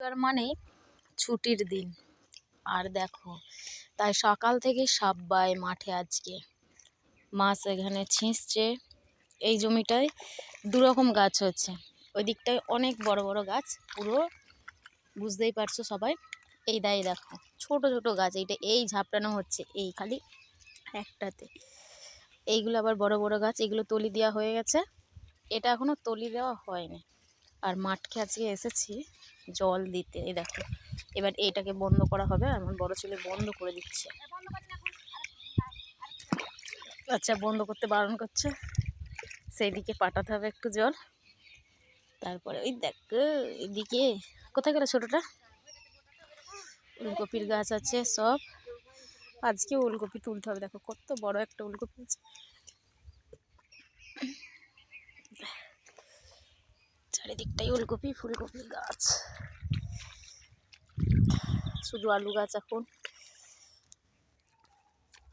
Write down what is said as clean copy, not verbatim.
রবিবার মানেই ছুটির দিন। আর দেখো, তাই সকাল থেকে সবাই মাঠে আজকে মাছ এখানে ছিঁচছে। এই জমিটায় দুরকম গাছ হচ্ছে, ওই দিকটায় অনেক বড় বড় গাছ, পুরো বুঝতেই পারছো সবাই। এই দেখো ছোট ছোট গাছ, এইটা এই ঝাপটানো হচ্ছে এই খালি একটাতে। এইগুলো আবার বড় বড় গাছ, এগুলো তলি দেওয়া হয়ে গেছে, এটা এখনো তলি দেওয়া হয়নি। আর মাঠকে আজকে এসেছি জল দিতে। এই দেখো এবার এটাকে বন্ধ করা হবে, আমার বড় ছেলে বন্ধ করে দিচ্ছে। আচ্ছা, বন্ধ করতে বারণ করছে, সেই দিকে পাঠাতে হবে একটু জল। তারপরে ওই দেখো এদিকে কোথায় গেল ছোটটা, ওলকপির গাছ আছে সব। আজকে ওলকপি তুলতে হবে, দেখো কত বড় একটা ওলকপি আছে। চারিদিকটাই ওলকপি ফুলকপি গাছ, শুধু আলু গাছ এখন।